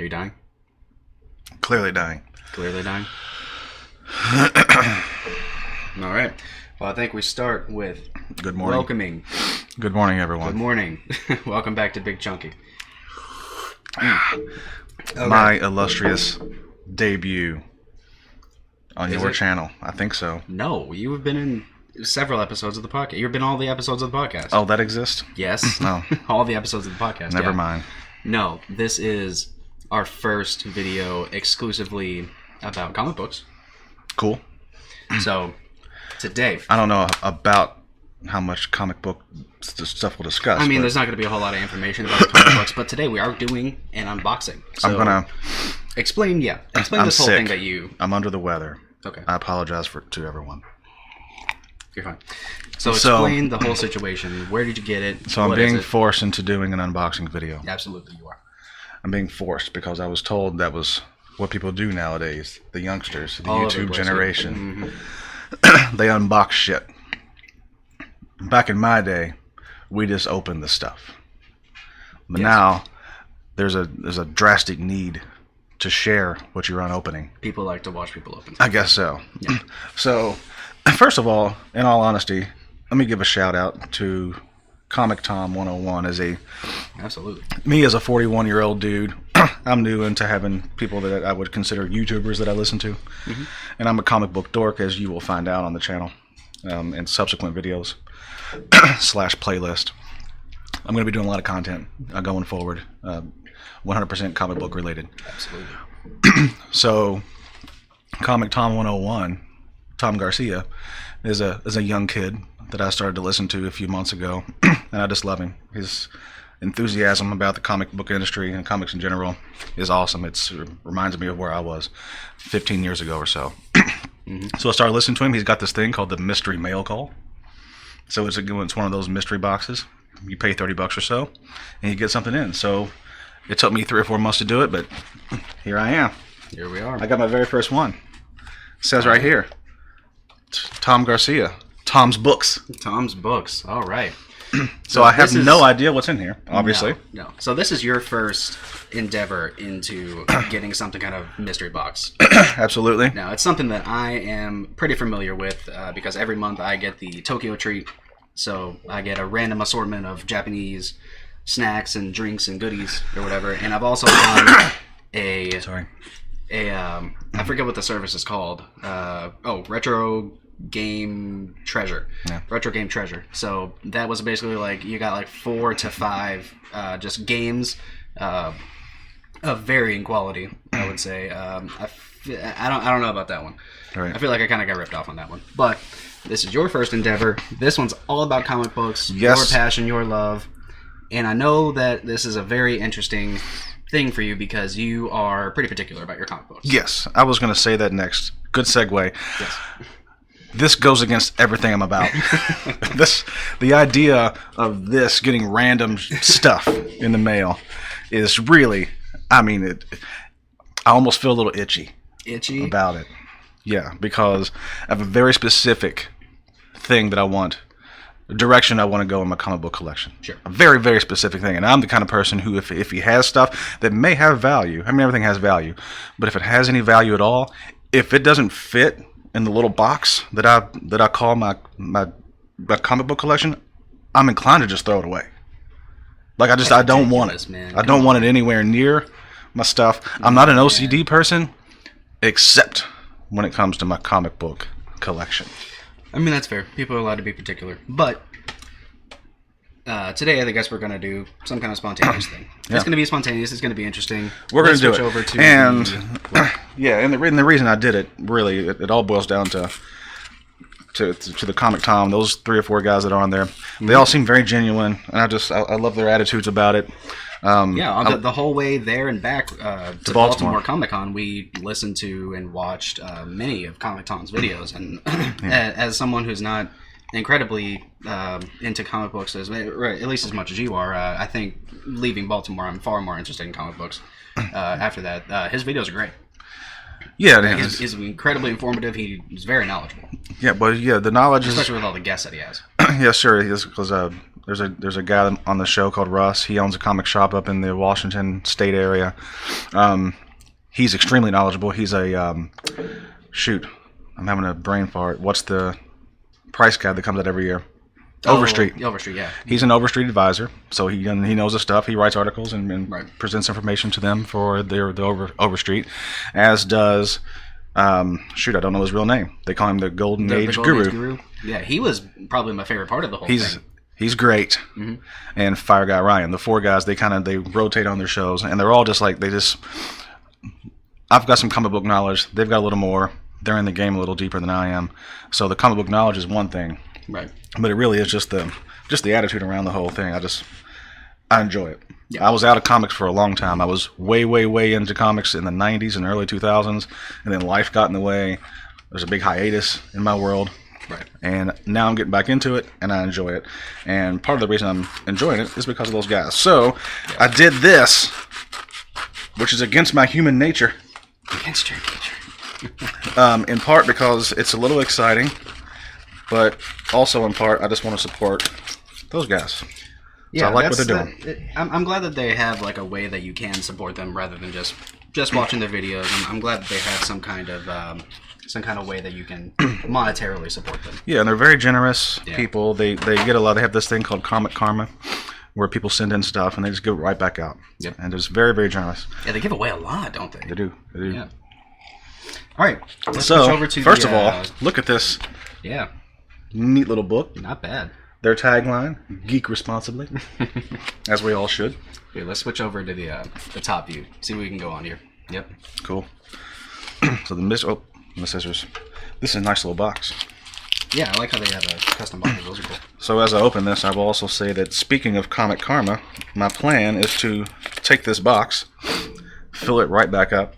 Are you dying? Clearly dying. Clearly dying? All right. Well, I think we start with Good morning. welcoming. Good morning, everyone. Good morning. Welcome back to Big Chunky. Okay. My illustrious debut on Is your it? channel. I think so. No, you have been in several episodes of the podcast. You've been all the episodes of the podcast. Oh, that exists? Yes. No. All the episodes of the podcast. Never yeah. mind. No, this is our first video exclusively about comic books. Cool. So, today... I don't know about how much comic book stuff we'll discuss. I mean, but there's not going to be a whole lot of information about the comic books, but today we are doing an unboxing. So I'm gonna. explain I'm this whole sick. thing that you... I'm under the weather. Okay, I apologize to everyone. you're fine. So explain the whole situation. Where did you get it? So I'm What is being it? forced into doing an unboxing video. Absolutely, you are. I'm being forced because I was told that was what people do nowadays. The youngsters, the All over the YouTube place. generation. Mhm. They unbox shit. Back in my day, we just opened the stuff. But Yes. now, there's a drastic need to share what you're unopening. People like to watch people open. I guess so. Yeah. So, first of all, in all honesty, let me give a shout out to Comic Tom 101 Absolutely. me as a 41-year-old dude. I'm new into having people that I would consider YouTubers that I listen to. Mm-hmm. And I'm a comic book dork, as you will find out on the channel in subsequent videos / playlist. I'm going to be doing a lot of content going forward, 100% comic book related. Absolutely. So, Comic Tom 101, Tom Garcia, is a young kid that I started to listen to a few months ago, and I just love him. His enthusiasm about the comic book industry and comics in general is awesome. It reminds me of where I was 15 years ago or so. So I started listening to him. He's got this thing called the Mystery Mail Call. So it's one of those mystery boxes. You pay $30 or so, and you get something in. So it took me 3 or 4 months to do it, but here I am. Here we are. I got my very first one. It says right here, Tom Garcia, Tom's Books. Tom's Books. All right. So I have this is- no idea what's in here, obviously. No. So this is your first endeavor into getting something kind of mystery box. Absolutely. Now, it's something that I am pretty familiar with because every month I get the Tokyo treat. So I get a random assortment of Japanese snacks and drinks and goodies or whatever. And I've also done Sorry. I forget what the service is called. Retro Game Treasure. Yeah. Retro Game Treasure. So that was basically like you got like 4 to 5 just games of varying quality, I would say. I don't know about that one. Right. I feel like I kind of got ripped off on that one. But this is your first endeavor. This one's all about comic books, Yes. your passion, your love. And I know that this is a very interesting thing for you because you are pretty particular about your comic books. Yes, I was going to say that next. Good segue. Yes. This goes against everything I'm about. The idea of this getting random stuff in the mail is really, I almost feel a little itchy Itchy? about it. Yeah, because I have a very specific thing that I want, direction I want to go in my comic book collection. Sure. A very, very specific thing. And I'm the kind of person who, if he has stuff that may have value, everything has value, but if it has any value at all, if it doesn't fit in the little box that I call my comic book collection, I'm inclined to just throw it away. Like I don't want it. Man. I don't want it anywhere near my stuff. I'm not an OCD person, except when it comes to my comic book collection. I mean, that's fair. People are allowed to be particular. But today, I guess we're going to do some kind of spontaneous thing. Yeah. It's going to be spontaneous. It's going to be interesting. We're going to do Let's it. switch over to and the- yeah, and the reason I did it, really, it all boils down to the Comic Tom. Those 3 or 4 guys that are on there, they all seem very genuine, and I love their attitudes about it. The whole way there and back to Baltimore. Baltimore Comic Con, we listened to and watched many of Comic Tom's videos. And as someone who's not incredibly into comic books, at least as much as you are, I think leaving Baltimore, I'm far more interested in comic books. After that, his videos are great. Yeah, He's incredibly informative. He's very knowledgeable, yeah, but yeah, the knowledge is especially with all the guests that he has. yeah, sure, because there's a guy on the show called Russ. He owns a comic shop up in the Washington State area. He's extremely knowledgeable. He's a shoot. I'm having a brain fart. What's the price guide that comes out every year? Overstreet. Overstreet, yeah. He's an Overstreet advisor, so he knows the stuff. He writes articles and Right. presents information to them for the Overstreet, as does shoot, I don't know his real name. They call him the Golden Age Guru. Yeah, he was probably my favorite part of the whole thing. He's great. Mm-hmm. And Fire Guy Ryan, the four guys, they rotate on their shows, and they're all just like I've got some comic book knowledge. They've got a little more. They're in the game a little deeper than I am. So the comic book knowledge is one thing. Right. But it really is just the attitude around the whole thing. I enjoy it. Yeah. I was out of comics for a long time. I was way, way, way into comics in the 90s and early 2000s, and then life got in the way. There's a big hiatus in my world. Right. And now I'm getting back into it, and I enjoy it. And part of the reason I'm enjoying it is because of those guys. So I did this, which is against my human nature. Against your nature. In part because it's a little exciting, but also in part I just want to support those guys. Yeah, so I like what they're doing. I'm glad that they have like a way that you can support them rather than just watching their videos. I'm glad that they have some kind of way that you can monetarily support them. Yeah, and they're very generous Yeah. people. They get a lot. They have this thing called Comic Karma, where people send in stuff and they just give it right back out. Yep. And they're just very, very generous. Yeah, they give away a lot, don't they? They do. Yeah. All right. Let's So switch over to first of all, look at this yeah, neat little book. not bad. Their tagline: "Geek responsibly," as we all should. Here, let's switch over to the top view. See what we can go on here. Yep. Cool. So the scissors. This is a nice little box. Yeah, I like how they have custom boxes. Those are cool. So as I open this, I will also say that speaking of Comic Karma, my plan is to take this box, fill it right back up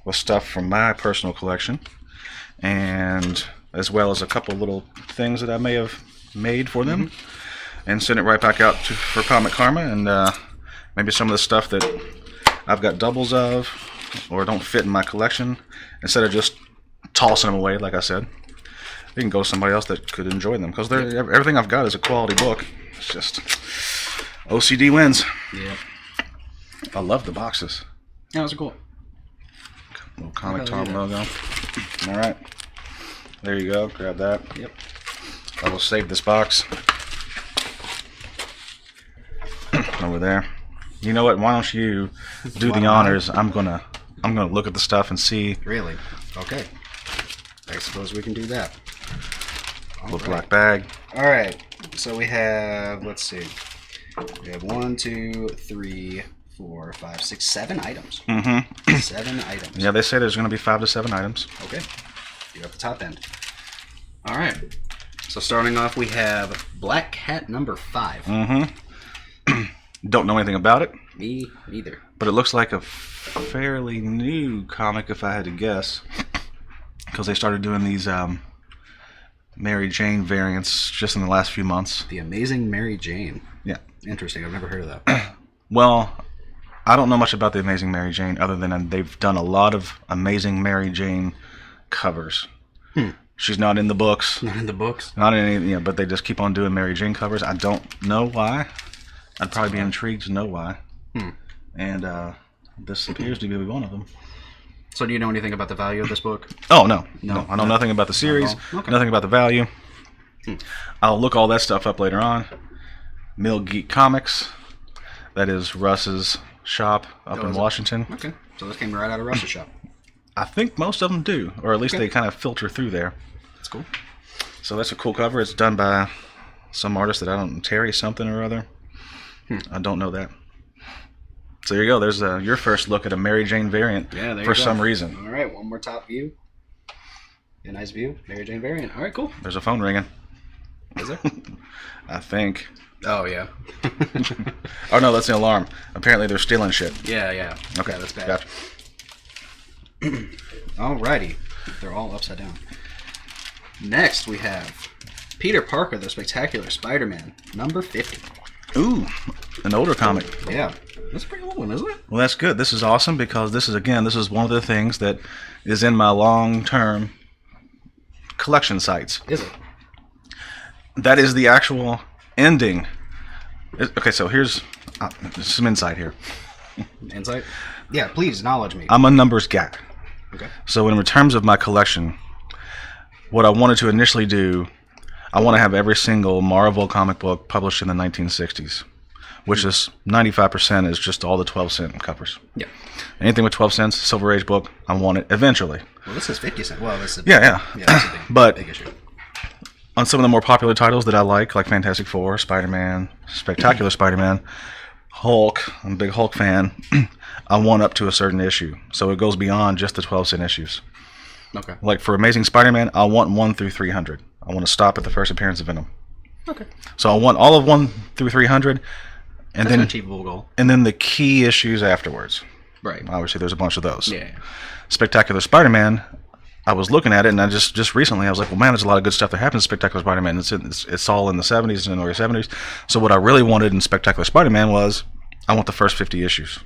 with stuff from my personal collection, and as well as a couple little things that I may have made for them, and send it right back out for Comic Karma, and maybe some of the stuff that I've got doubles of or don't fit in my collection, instead of just tossing them away, like I said. They can go to somebody else that could enjoy them, because everything I've got is a quality book. It's just OCD wins. Yeah. I love the boxes. Yeah, those are cool. Little Comic Tom logo. All right, there you go. Grab that. Yep. I will save this box over there. You know what? Why don't you do the honors? I'm gonna look at the stuff and see. Really? Okay. I suppose we can do that. Little black bag. All right. So we have, let's see. We have 1, 2, 3, 4, 5, 6, 7 items. Mm-hmm. 7 items. Yeah, they say there's going to be 5 to 7 items. Okay. You're at the top end. All right. So starting off, we have Black Cat number 5. Mm-hmm. Don't know anything about it. Me neither. But it looks like a fairly new comic, if I had to guess, because they started doing these Mary Jane variants just in the last few months. The Amazing Mary Jane. Yeah. Interesting. I've never heard of that. Well, I don't know much about the Amazing Mary Jane, other than they've done a lot of Amazing Mary Jane covers. She's not in the books. Not in the books. Not in any, but they just keep on doing Mary Jane covers. I don't know why. I'd probably be intrigued to know why. And this appears to be one of them. So do you know anything about the value of this book? Oh, no. I know nothing about the series, Okay. nothing about the value. I'll look all that stuff up later on. Mill Geek Comics. That is Russ's shop up in Washington. Okay. So this came right out of Russ's shop. I think most of them do, or at least they kind of filter through there. That's cool. So that's a cool cover. It's done by some artist that I don't know, Terry something or other. I don't know that. So there you go. There's your first look at a Mary Jane variant for some reason. All right, one more top view. A nice view. Mary Jane variant. All right, cool. There's a phone ringing. Is there? I think. Oh, yeah. Oh, no, that's the alarm. Apparently they're stealing shit. Yeah. Okay, Yeah, that's bad. Gotcha. Alrighty. They're all upside down. Next, we have Peter Parker, the Spectacular Spider-Man, number 50. Ooh, an older comic. Yeah. That's a pretty old one, isn't it? Well, that's good. This is awesome because this is one of the things that is in my long-term collection sites. Is it? That is the actual ending Okay, so here's some insight here. Insight? Yeah, please acknowledge me. I'm a numbers guy. Okay. So in terms of my collection, what I wanted to initially do, I want to have every single Marvel comic book published in the 1960s, which is 95% is just all the 12-cent covers. Yeah. Anything with 12 cents, Silver Age book, I want it eventually. Well, this is 50 cents. Well, this is Yeah. that's a big, But big issue. on some of the more popular titles that I like Fantastic Four, Spider-Man, Spectacular Spider-Man, Hulk, I'm a big Hulk fan, I want up to a certain issue. So it goes beyond just the 12-cent issues. Okay. Like for Amazing Spider-Man, I want 1 through 300. I want to stop at the first appearance of Venom. Okay. So I want all of 1 through 300, and That's then an achievable goal. and then the key issues afterwards. Right. Obviously, there's a bunch of those. Yeah. Spectacular Spider-Man, I was looking at it, and I just recently I was like, well, man, there's a lot of good stuff that happens in Spectacular Spider-Man. It's all in the 70s and early 70s. So what I really wanted in Spectacular Spider-Man was I want the first 50 issues.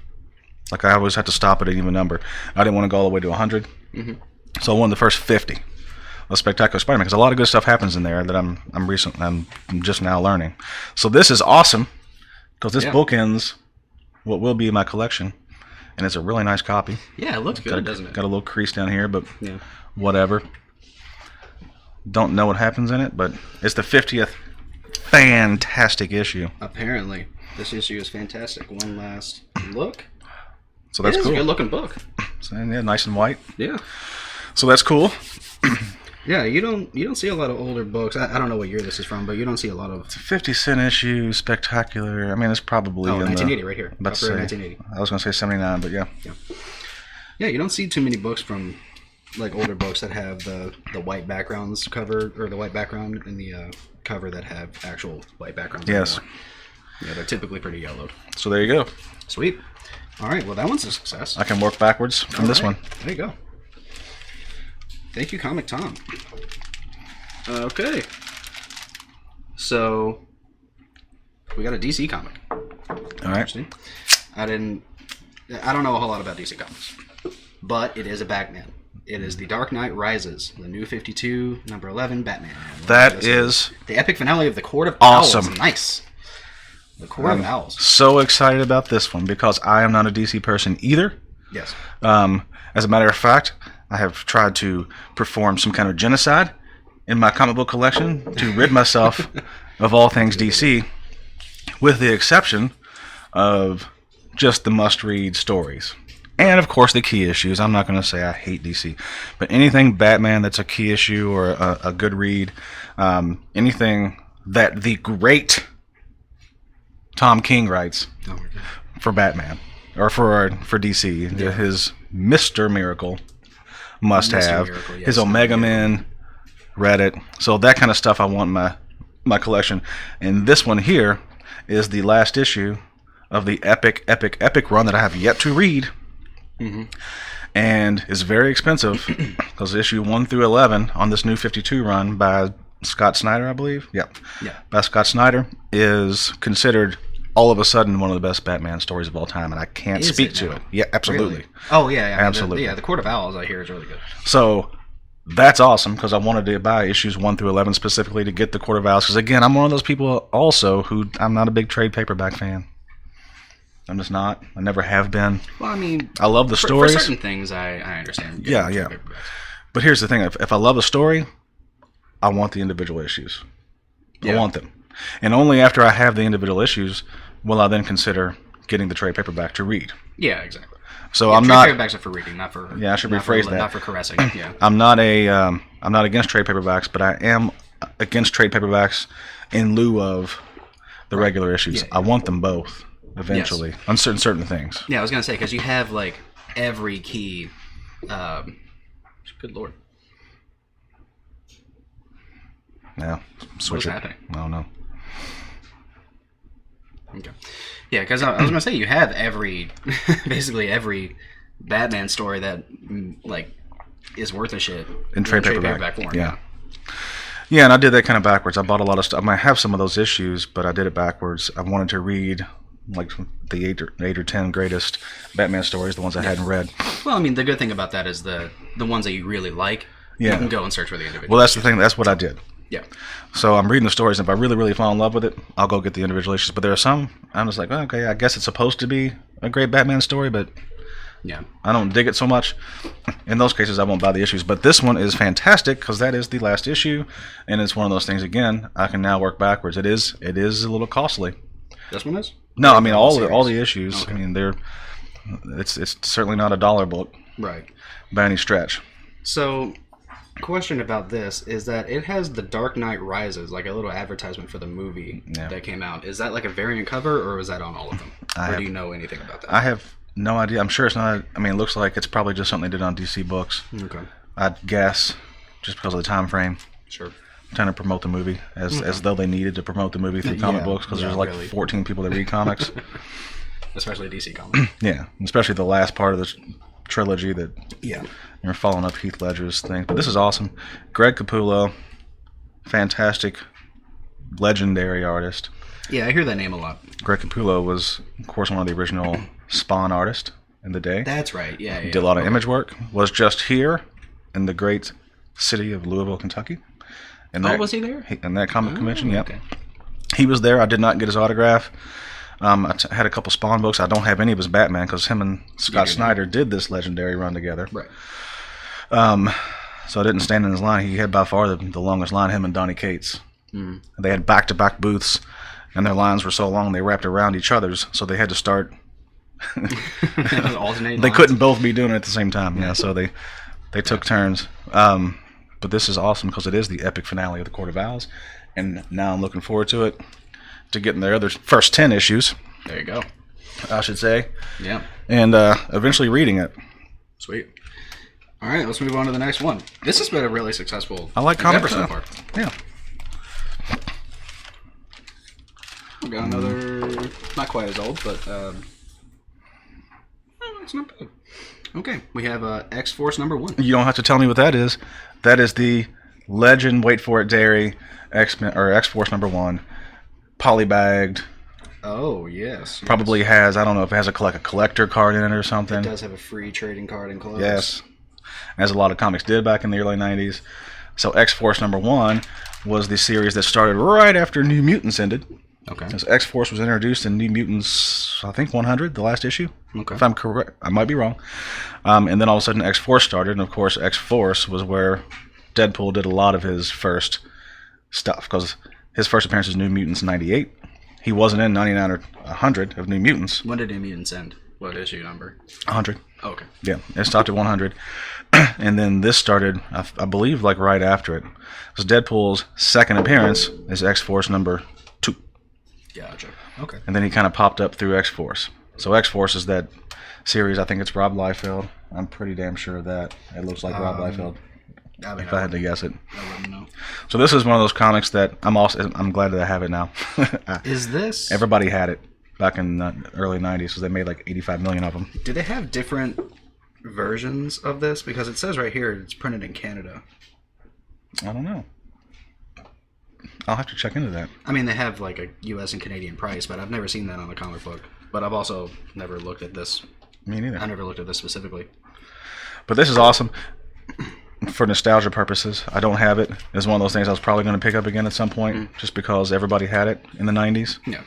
Like I always had to stop at an even number. I didn't want to go all the way to 100. Mm-hmm. So I wanted the first 50 of Spectacular Spider-Man because a lot of good stuff happens in there that I'm just now learning. So this is awesome because this bookends what will be my collection. And it's a really nice copy. Yeah, it looks good, doesn't it? Got a little crease down here, but yeah, whatever. Don't know what happens in it, but it's the 50th fantastic issue. Apparently, this issue is fantastic. One last look. So that's cool. It's a good looking book. So, yeah, nice and white. Yeah. So that's cool. Yeah, you don't see a lot of older books. I don't know what year this is from, but you don't see a lot of. It's a 50-cent issue, spectacular. I mean, it's probably in 1980 right here. About to say, 1980. I was going to say 79, but yeah. Yeah, you don't see too many books from like older books that have the white backgrounds cover or the white background in the cover that have actual white backgrounds. Yes. Anymore. Yeah, they're typically pretty yellowed. So there you go. Sweet. All right, well that one's a success. I can work backwards from this one. There you go. Thank you, Comic Tom. Okay. So we got a DC comic. All right. I don't know a whole lot about DC Comics, but it is a Batman. It is The Dark Knight Rises, the New 52, number 11 Batman. That is the epic finale of the Court of awesome. Owls. Nice. The Court of Owls. So excited about this one because I am not a DC person either. Yes. As a matter of fact, I have tried to perform some kind of genocide in my comic book collection to rid myself of all things DC, with the exception of just the must-read stories. And, of course, the key issues. I'm not going to say I hate DC, but anything Batman that's a key issue or a good read, anything that the great Tom King writes for Batman, or for DC, his Mr. Miracle must have, Miracle, yes. his Omega Men, Reddit. So that kind of stuff I want in my collection. And this one here is the last issue of the epic run that I have yet to read. Mm-hmm. And is very expensive because issue 1 through 11 on this new 52 run by Scott Snyder, I believe. Yeah. By Scott Snyder is considered all of a sudden one of the best Batman stories of all time, and I can't speak to it. Yeah, absolutely. Really? Oh yeah, absolutely. The Court of Owls I hear is really good. So that's awesome because I wanted to buy issues 1 through 11 specifically to get the Court of Owls. Because again, I'm one of those people also who I'm not a big trade paperback fan. I'm just not. I never have been. Well, I mean, I love the stories. For certain things, I understand. Yeah. But here's the thing: if I love a story, I want the individual issues. I want them, and only after I have the individual issues will I then consider getting the trade paperback to read. Yeah, exactly. So I'm not. Trade paperbacks are for reading, not for. Yeah, I should rephrase that. Not for caressing. Yeah. I'm not against trade paperbacks, but I am against trade paperbacks in lieu of the regular issues. Yeah. I want them both eventually on certain things. Yeah, I was gonna say because you have like every key. Good lord. Yeah, switch What's it. happening? I don't know. Okay. Yeah, because I was gonna say you have basically every Batman story that like is worth a shit in trade paperback form. Yeah. Yeah, and I did that kind of backwards. I bought a lot of stuff. I might have some of those issues, but I did it backwards. I wanted to read like the 8 or 10 greatest Batman stories, the ones I hadn't read. Well, I mean, the good thing about that is the ones that you really like. Yeah. You can go and search for the individual. Well, that's the thing. That's what I did. Yeah. So I'm reading the stories, and if I really, really fall in love with it, I'll go get the individual issues. But there are some I'm just like, oh, okay, I guess it's supposed to be a great Batman story, but Yeah. I don't dig it so much. In those cases, I won't buy the issues. But this one is fantastic because that is the last issue, and it's one of those things. Again, I can now work backwards. It is a little costly. This one is? No, I mean all the issues. Okay. I mean it's certainly not a dollar book Right. by any stretch. So, question about this is that it has The Dark Knight Rises, like a little advertisement for the movie that came out. Is that like a variant cover, or is that on all of them? Do you know anything about that? I have no idea. I'm sure it's not. I mean, it looks like it's probably just something they did on DC Books. Okay. I'd guess, just because of the time frame. Sure. Trying to promote the movie as though they needed to promote the movie through comic books because there's like really. 14 people that read comics. Especially DC Comics. Yeah, especially the last part of the trilogy that Yeah. you're following up Heath Ledger's thing. But this is awesome. Greg Capullo, fantastic, legendary artist. Yeah, I hear that name a lot. Greg Capullo was, of course, one of the original Spawn artists in the day. That's right. Yeah. Did a lot of image work. Was just here in the great city of Louisville, Kentucky. And was he there? In that comic convention, yep. Okay. He was there. I did not get his autograph. I had a couple Spawn books. I don't have any of his Batman because him and Scott Snyder did this legendary run together. Right. So I didn't stand in his line. He had by far the longest line, him and Donny Cates. Mm. They had back-to-back booths, and their lines were so long they wrapped around each other's, so they had to start... Alternate They lines. couldn't both be doing it at the same time, yeah, so they took turns. But this is awesome because it is the epic finale of the Court of Owls, and now I'm looking forward to it, to getting their other first 10 issues, There you go. I should say, Yeah. and eventually reading it. Sweet. All right, let's move on to the next one. This has been a really successful I like endeavor comics so far. Yeah. We got another, not quite as old, but it's not bad. Okay, we have X-Force #1. You don't have to tell me what that is. That is the Legend, wait for it, Dairy, X-Force #1, polybagged. Oh, yes. Probably has, I don't know if it has a collector card in it or something. It does have a free trading card enclosed. Yes. As a lot of comics did back in the early 90s. So X-Force #1 was the series that started right after New Mutants ended. Okay. As X-Force was introduced in New Mutants, I think 100, the last issue. Okay. If I'm correct, I might be wrong. And then all of a sudden X-Force started, and of course X-Force was where Deadpool did a lot of his first stuff, because his first appearance was New Mutants 98. He wasn't in 99 or 100 of New Mutants. When did New Mutants end? What issue number? 100. Oh, okay. Yeah, it stopped at 100. And then this started, I believe, like right after it. So Deadpool's second appearance is X-Force #2. Gotcha. Okay. And then he kind of popped up through X-Force. So X-Force is that series. I think it's Rob Liefeld. I'm pretty damn sure of that. It looks like Rob Liefeld, I mean, if I had to guess it. I wouldn't know. So this is one of those comics that I'm glad that I have it now. Is this... Everybody had it back in the early 90s because they made like 85 million of them. Do they have different versions of this? Because it says right here it's printed in Canada. I don't know. I'll have to check into that. I mean, they have like a U.S. and Canadian price, but I've never seen that on a comic book. But I've also never looked at this. Me neither. I never looked at this specifically. But this is awesome for nostalgia purposes. I don't have it. It's one of those things I was probably going to pick up again at some point, just because everybody had it in the 90s. Yeah.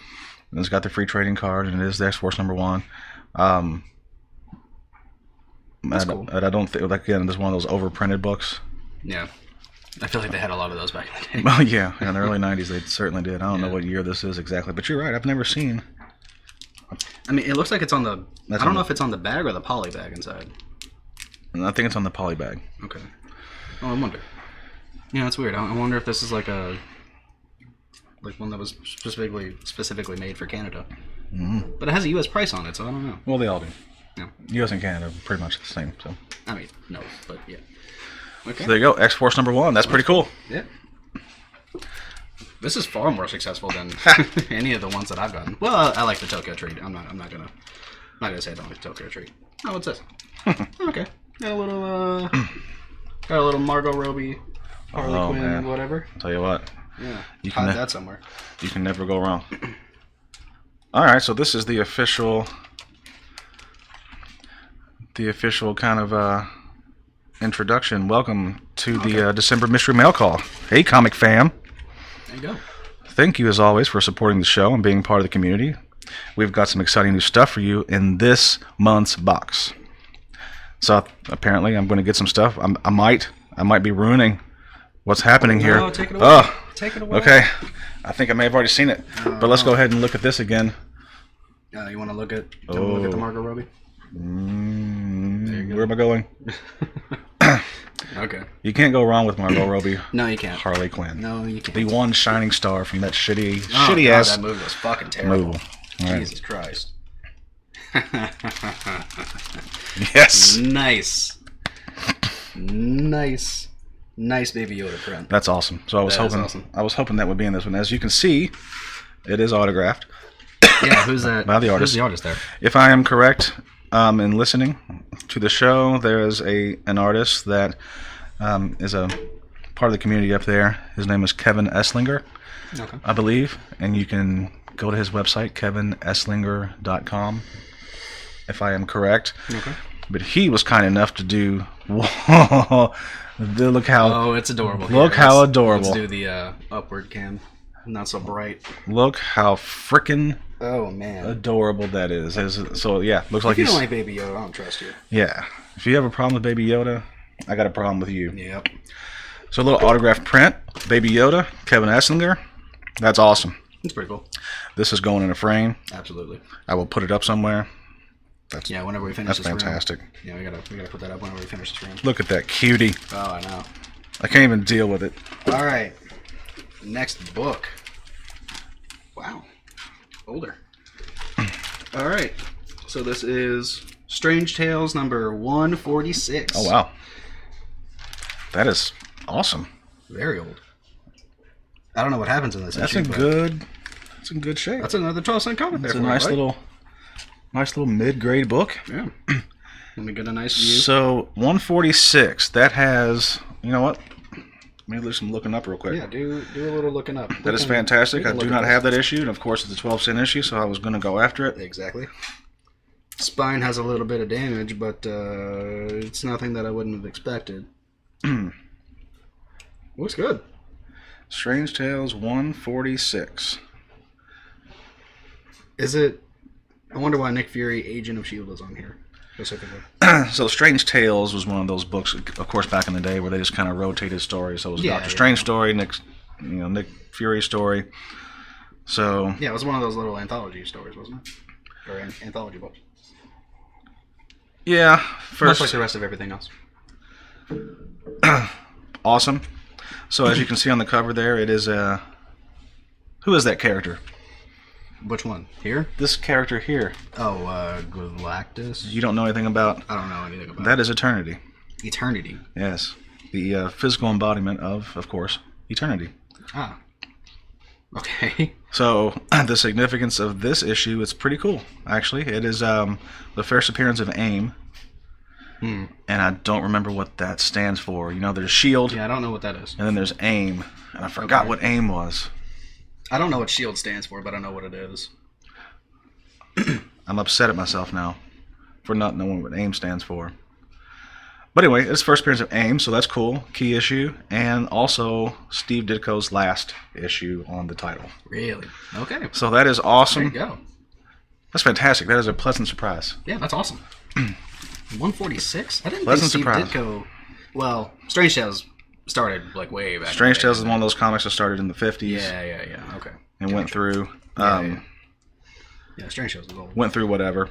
And it's got the free trading card, and it is the X-Force #1. That's cool. And I don't think, like, again, this is one of those overprinted books. Yeah. I feel like they had a lot of those back in the day. Well, yeah, in the early 90s they certainly did. I don't know what year this is exactly, but you're right. I've never seen. I mean, it looks like it's on the... That's I don't on know the- if it's on the bag or the poly bag inside. And I think it's on the poly bag. Okay. Oh, I wonder. Yeah, that's weird. I wonder if this is like a... like one that was specifically made for Canada. Mm-hmm. But it has a U.S. price on it, so I don't know. Well, they all do. Yeah. U.S. and Canada are pretty much the same. So. I mean, no, but yeah. Okay. So there you go. X-Force '1. That's pretty cool. Yeah. This is far more successful than any of the ones that I've gotten. Well, I like the Tokyo Treat. I'm not gonna say I don't like the Tokyo Treat. Oh, what's this? Okay. Got a little Margot Robbie, Harley Quinn, man. whatever. I'll tell you what. Yeah. You Hide can that somewhere. You can never go wrong. All right, so this is the official kind of introduction. Welcome to the December Mystery Mail Call. Hey, comic fam. There you go. Thank you, as always, for supporting the show and being part of the community. We've got some exciting new stuff for you in this month's box. So apparently, I'm going to get some stuff. I might be ruining what's happening here. No, take it away. Take it away. Okay. I think I may have already seen it, but let's go ahead and look at this again. You want to look at the Margot Robbie? Where am I going? Okay. You can't go wrong with Margot Robbie. No, you can't. Harley Quinn. No, you can't. The one shining star from that shitty God, ass that movie was fucking terrible. movie. Right. Jesus Christ. Yes. Nice Baby Yoda print. That's awesome. So I was hoping that would be in this one. As you can see, it is autographed. Yeah, who's that? By the artist. Who's the artist there? If I am correct in listening to the show, there is an artist that is a part of the community up there. His name is Kevin Esslinger, Okay. I believe, and you can go to his website, kevinesslinger.com, if I am correct. Okay. But he was kind enough to do. Look how. Oh, it's adorable. Look how adorable. Let's do the upward cam. Not so bright. Look how freaking man, adorable that is. So yeah, looks like if you he's. don't like Baby Yoda, I don't trust you. Yeah, if you have a problem with Baby Yoda, I got a problem with you. Yep. So a little autographed print, Baby Yoda, Kevin Esslinger. That's awesome. It's pretty cool. This is going in a frame. Absolutely. I will put it up somewhere. Whenever we finish That's fantastic. Room. Yeah, we gotta put that up whenever we finish this room. Look at that cutie. Oh, I know. I can't even deal with it. All right. Next book. Wow. Older. All right. So this is Strange Tales number 146. Oh, wow. That is awesome. Very old. I don't know what happens in this That's issue. That's in good shape. That's another 12-cent comic there. It's a nice little mid-grade book. Yeah. Let me get a nice view. So 146. That has. You know what? Let me do some looking up real quick. Yeah, do a little looking up. That is fantastic. I do not have that issue, and of course it's a 12-cent issue, so I was going to go after it. Exactly. Spine has a little bit of damage, but it's nothing that I wouldn't have expected. Looks good. Strange Tales 146. Is it? I wonder why Nick Fury, Agent of S.H.I.E.L.D. is on here specifically. So Strange Tales was one of those books, of course, back in the day where they just kind of rotated stories. So it was Doctor Strange story, Nick Fury story. So yeah, it was one of those little anthology stories, wasn't it? Or anthology books. Yeah, much like the rest of everything else. Awesome. So as you can see on the cover there, it is who is that character? Which one? Here? This character here. Oh, Galactus? You don't know anything about? I don't know anything about that. Is Eternity. Eternity? Yes. The physical embodiment of course, Eternity. Ah. Okay. So, the significance of this issue, it's pretty cool, actually. It is the first appearance of AIM. And I don't remember what that stands for. You know, there's S.H.I.E.L.D. Yeah, I don't know what that is. And then there's AIM. And I forgot what AIM was. I don't know what S.H.I.E.L.D. stands for, but I know what it is. I'm upset at myself now for not knowing what AIM stands for. But anyway, it's first appearance of AIM, so that's cool. Key issue. And also Steve Ditko's last issue on the title. Really? Okay. So that is awesome. There you go. That's fantastic. That is a pleasant surprise. Yeah, that's awesome. 146? I didn't pleasant think Steve surprise. Ditko... Well, Strange Tales started like way back. Strange Tales is one of those comics that started in the 50s. Yeah. Okay. And went through... Yeah, Strange Tales is old. Went through whatever.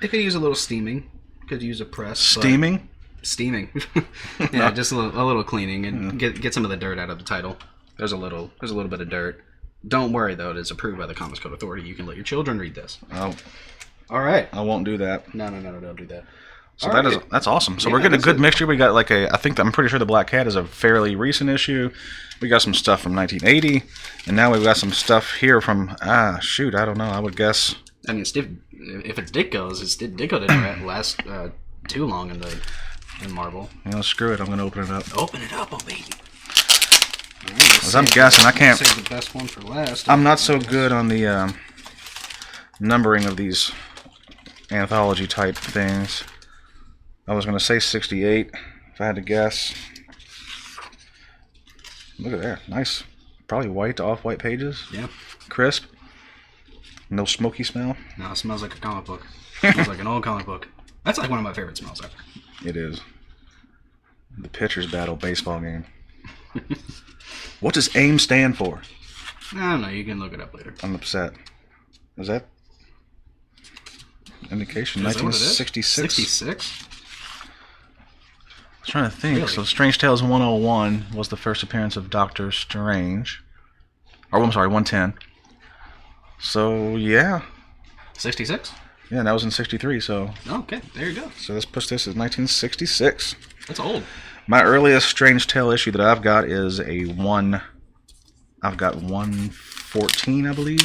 It could use a little steaming. Could use a press. Steaming? Steaming. Yeah, just a little cleaning and get some of the dirt out of the title. There's a little bit of dirt. Don't worry though, it is approved by the Comics Code Authority. You can let your children read this. Oh. All right. I won't do that. No, don't do that. So that's awesome. So we're getting a good mixture. We got I'm pretty sure the Black Cat is a fairly recent issue. We got some stuff from 1980, and now we've got some stuff here from I don't know. I would guess. I mean, if it's Ditko's, Ditko didn't last too long in Marvel. You know, screw it. I'm gonna open it up. Open it up, oh baby. As I'm guessing, I can't. Save the best one for last. I'm not so good on the numbering of these anthology type things. I was gonna say 68 if I had to guess. Look at that. Nice. Probably white to off-white pages. Yeah. Crisp. No smoky smell. No, it smells like a comic book. It smells like an old comic book. That's like one of my favorite smells ever. It is. The pitcher's battle baseball game. What does AIM stand for? I don't know. You can look it up later. I'm upset. Is that indication? Is that what it is? 1966. 66? I was trying to think. Really? So Strange Tales 101 was the first appearance of Doctor Strange. Or I'm sorry, 110. So yeah. 66? Yeah, that was in 63, so Okay, there you go. so this puts this as 1966. That's old. My earliest Strange Tale issue that I've got is I've got 114, I believe,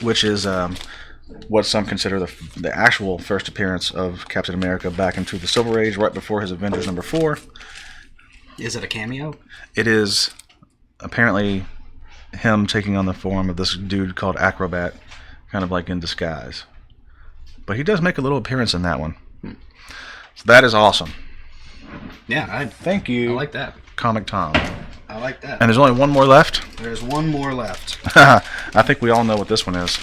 which is what some consider the actual first appearance of Captain America back into the Silver Age, right before his Avengers #4. Is it a cameo? It is apparently him taking on the form of this dude called Acrobat, kind of like in disguise. But he does make a little appearance in that one. So that is awesome. Yeah, Thank you. I like that. Comic Tom. I like that. And there's only one more left. There's one more left. I think we all know what this one is.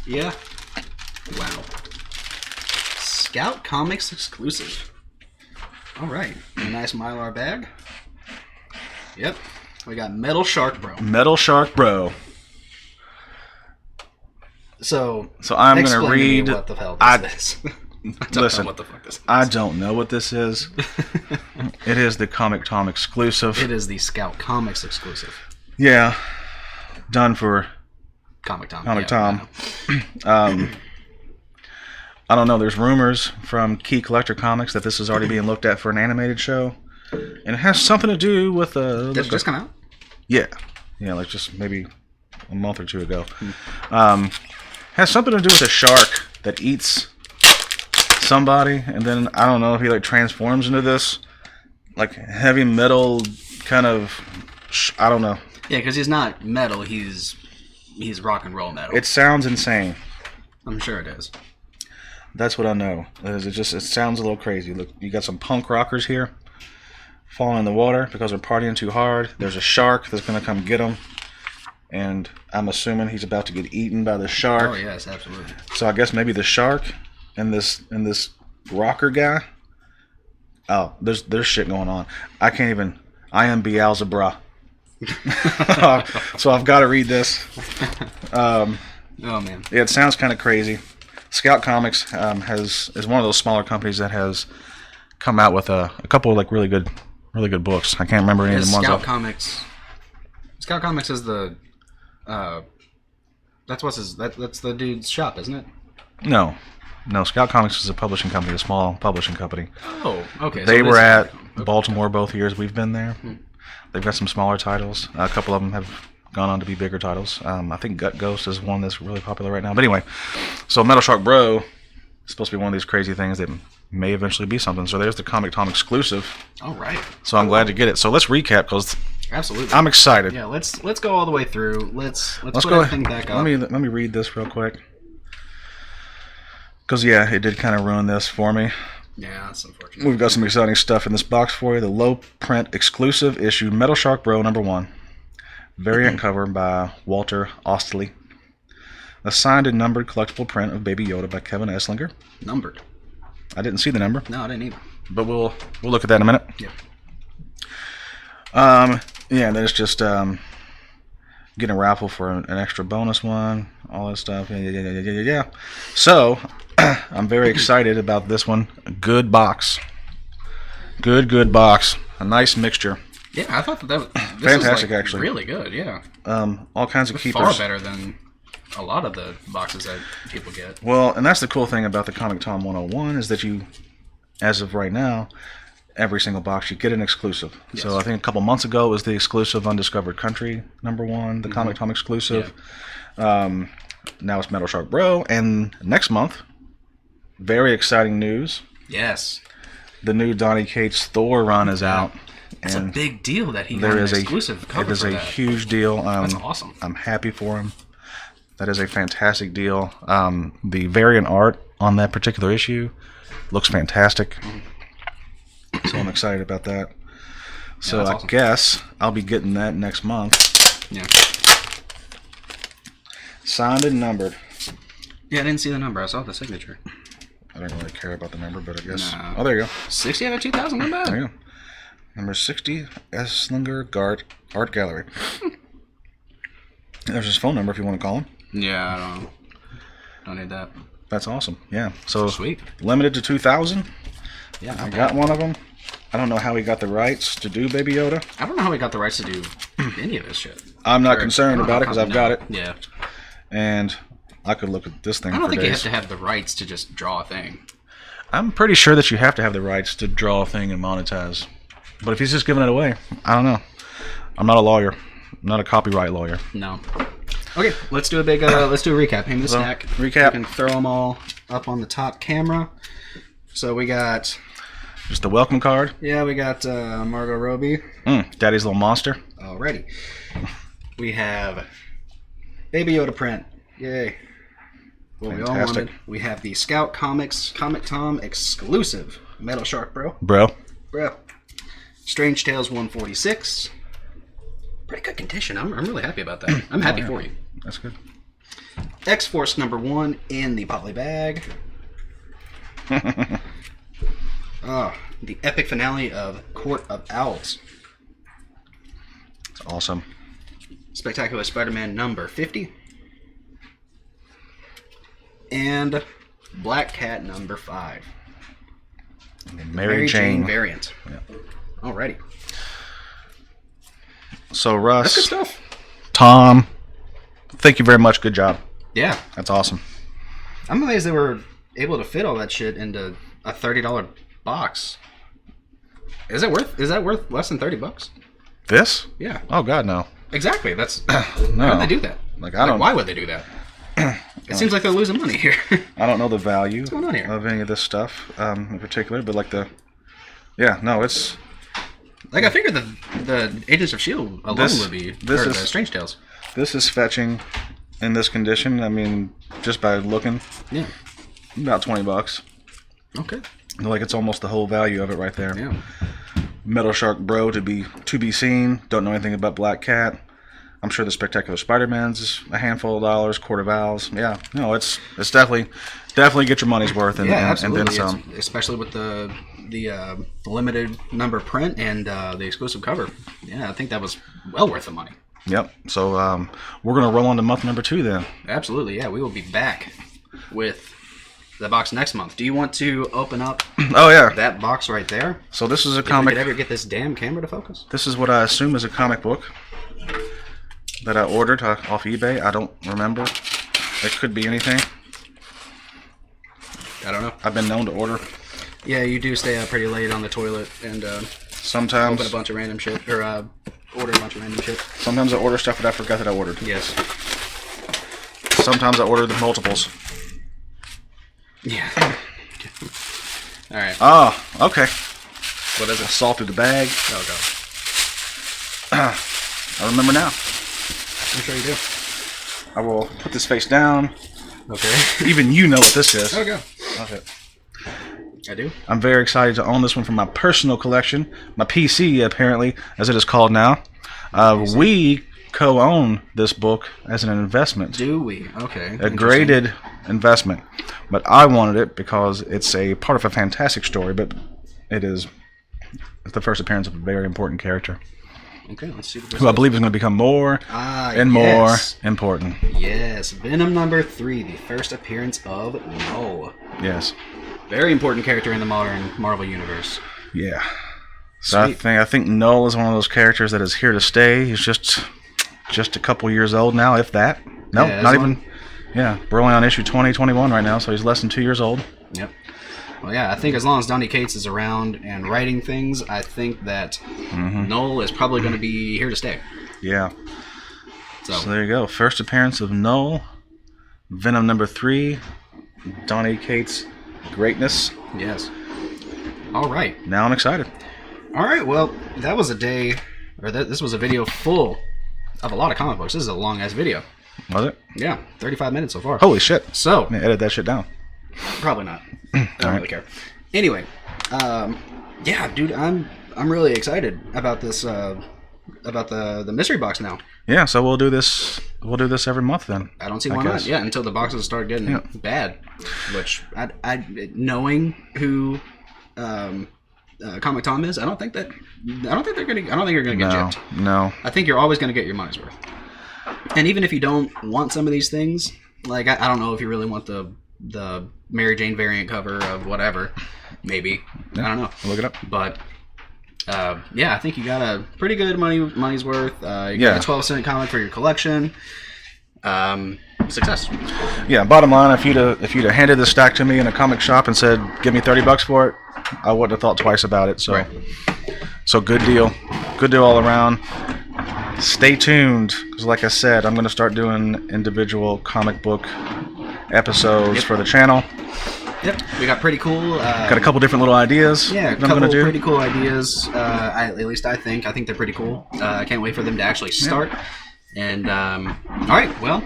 Yeah. Wow. Scout Comics exclusive. All right. A nice Mylar bag. Yep. We got Metal Shark Bro. Metal Shark Bro. So I'm going to explain read. me what the hell this is. I don't Listen, know what the fuck this is. I don't know what this is. It is the Comic Tom exclusive. It is the Scout Comics exclusive. Yeah. Done for Comic Tom. Comic Yeah, Tom. I don't know. There's rumors from Key Collector Comics that this is already being looked at for an animated show. And it has something to do with Did it just come out? Yeah, like just maybe a month or two ago. Has something to do with a shark that eats somebody, and then I don't know if he like transforms into this like heavy metal kind of. I don't know. Yeah, because he's not metal. He's rock and roll metal. It sounds insane. I'm sure it is. That's what I know. It sounds a little crazy. Look, you got some punk rockers here falling in the water because they're partying too hard. There's a shark that's gonna come get them, and I'm assuming he's about to get eaten by the shark. Oh yes, absolutely. So I guess maybe the shark and this rocker guy. Oh, there's shit going on. I can't even. I am Beelzebub. So I've got to read this. Oh man. Yeah, it sounds kind of crazy. Scout Comics is one of those smaller companies that has come out with a couple of like really good books. I can't remember any of the ones. Scout Comics is the that's the dude's shop, isn't it? No, Scout Comics is a publishing company, a small publishing company. Oh, okay. They so were at Baltimore both years we've been there. They've got some smaller titles. A couple of them have gone on to be bigger titles. I think Gut Ghost is one that's really popular right now. But anyway, so Metal Shark Bro is supposed to be one of these crazy things that may eventually be something. So there's the Comic Tom exclusive. All right. So I'm glad to get it. So let's recap because absolutely I'm excited. Yeah, let's go all the way through. Let's put go everything back up. Let me read this real quick. Because yeah, it did kind of ruin this for me. Yeah, that's unfortunate. We've got some exciting stuff in this box for you. The low print exclusive issue Metal Shark Bro #1. Variant cover by Walter Ostley. A signed and numbered collectible print of Baby Yoda by Kevin Esslinger. Numbered. I didn't see the number. No, I didn't either. But we'll look at that in a minute. Yeah. Yeah, there's just getting a raffle for an extra bonus one, all that stuff. Yeah. So I'm very excited about this one. Good box. Good box. A nice mixture. Yeah, I thought this fantastic, was like actually. Really good, yeah. All kinds of keepers. Far better than a lot of the boxes that people get. Well, and that's the cool thing about the Comic Tom 101 is that you, as of right now, every single box you get an exclusive. Yes. So I think a couple months ago it was the exclusive Undiscovered Country #1, the Comic Tom exclusive. Yeah. Now it's Metal Shark Bro, and next month, very exciting news. Yes. The new Donny Cates Thor run is out. It's a big deal that he got an exclusive cover. It is a huge deal. That's awesome. I'm happy for him. That is a fantastic deal. The variant art on that particular issue looks fantastic. So I'm excited about that. So that's I awesome. guess I'll be getting that next month. Yeah. Signed and numbered. Yeah, I didn't see the number. I saw the signature. I don't really care about the number, but I guess. No. Oh, there you go. 60 out of 2,000. Not bad. There you go. Number 60, Esslinger Art Gallery. There's his phone number if you want to call him. Yeah, I don't need that. That's awesome. Yeah. So Sweet. limited to 2,000. Yeah, I got one of them. I don't know how he got the rights to do Baby Yoda. I don't know how we got the rights to do any of this shit. I'm not concerned about it because I've got it. Yeah. And I could look at this thing I don't for think days. you have to have the rights to just draw a thing. I'm pretty sure that you have to have the rights to draw a thing and monetize. But if he's just giving it away, I don't know. I'm not a lawyer. I'm not a copyright lawyer. No. Okay, let's do a big. Let's do a recap. Hand me the stack. Recap. You can throw them all up on the top camera. So we got. Just the welcome card. Yeah, we got Margot Robbie. Daddy's Little Monster. Alrighty. We have Baby Yoda print. Yay. What we all Fantastic. wanted. We have the Scout Comics Comic Tom exclusive Metal Shark Bro. Bro. Strange Tales 146. Pretty good condition. I'm really happy about that. I'm happy for you. That's good. X-Force #1 in the poly bag. The epic finale of Court of Owls. It's awesome. Spectacular Spider-Man #50. And Black Cat #5. Mary Jane. variant. Yeah. Alrighty. So Russ, That's good stuff. Tom, thank you very much. Good job. Yeah. That's awesome. I'm amazed they were able to fit all that shit into a $30 box. Is that worth less than $30? This? Yeah. Oh God, no. Exactly. That's No. Why would they do that? Like I don't. Why would they do that? It seems like they're losing money here. I don't know the value What's going on here? of any of this stuff in particular, but like yeah, no, it's Like I figured the Agents of Shield alone would be the Strange Tales. This is fetching in this condition. I mean, just by looking, Yeah. about $20. Okay. Like it's almost the whole value of it right there. Yeah. Metal Shark Bro to be seen. Don't know anything about Black Cat. I'm sure the Spectacular Spider-Man's a handful of dollars. Court of Owls. Yeah. No, it's definitely get your money's worth and, Yeah, and absolutely. then some. Especially with the limited number print and the exclusive cover. Yeah, I think that was well worth the money. Yep. So we're gonna roll on to month number 2 then. Absolutely. Yeah, we will be back with the box next month. Do you want to open up Oh yeah. that box right there? So this is a If we comic. could ever get this damn camera to focus. This is what I assume is a comic book that I ordered off eBay. I don't remember. It could be anything. I don't know. I've been known to order. Yeah, you do stay up pretty late on the toilet and Sometimes. open a bunch of random shit, or order a bunch of random shit. Sometimes I order stuff that I forgot that I ordered. Yes. Sometimes I order the multiples. Yeah. All right. Oh, okay. What is it? Salted the bag. Oh god. I remember now. I'm sure you do. I will put this face down. Okay. Even you know what this is. Okay. Okay. I do. I'm very excited to own this one from my personal collection. My PC, apparently, as it is called now. We co-own this book as an investment. Do we? Okay. A graded investment. But I wanted it because it's a part of a fantastic story, but it's the first appearance of a very important character. Okay, let's see what this Who I is. believe is going to become more and yes. more important. Yes. Venom #3, the first appearance of Null. Yes. Very important character in the modern Marvel universe. Yeah. So Sweet. I think Null is one of those characters that is here to stay. He's just a couple years old now, if that. No, Yeah, not as even. Yeah, we're only on issue 2021 right now, so he's less than 2 years old. Yep. Well, yeah, I think as long as Donny Cates is around and writing things, I think that Null is probably going to be here to stay. Yeah. So So there you go. First appearance of Null, Venom #3, Donny Cates' greatness. yes. All right. Now I'm excited. All right. Well, that was a day, or this was a video full of a lot of comic books. This is a long ass video. Was it? Yeah, 35 minutes so far. Holy shit. So I'm gonna edit that shit down. probably not. I don't really care. Anyway, Yeah, dude, I'm really excited about this about the mystery box now. Yeah, so we'll do this every month then. I don't see why not. Yeah, until the boxes start getting bad, which I knowing who Comic Tom is, I don't think you're gonna get gypped. No. I think you're always gonna get your money's worth. And even if you don't want some of these things, like I don't know if you really want the Mary Jane variant cover of whatever, maybe. Yeah, I don't know. Look it up. But yeah, I think you got a pretty good money's worth. You got a 12-cent comic for your collection. Success. Yeah. Bottom line, if you'd have handed this stack to me in a comic shop and said, "Give me $30 for it," I wouldn't have thought twice about it. So, so good deal all around. Stay tuned, because like I said, I'm going to start doing individual comic book episodes for the channel. Yep, we got pretty cool. Got a couple different little ideas. Yeah, a that I'm gonna do. Pretty cool ideas. At least I think they're pretty cool. I can't wait for them to actually start. And all right, well,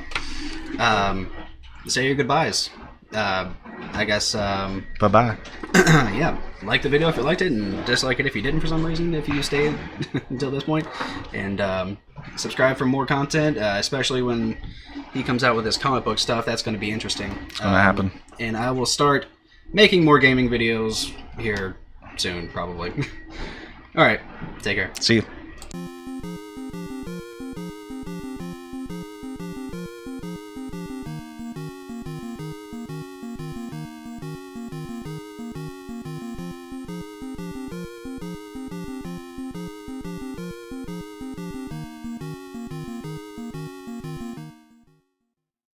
say your goodbyes. I guess. Bye bye. Yeah, like the video if you liked it, and dislike it if you didn't for some reason. If you stayed until this point, and subscribe for more content, especially when he comes out with his comic book stuff. That's going to be interesting. It's going to happen. And I will start making more gaming videos here soon, probably. All right, take care. See you.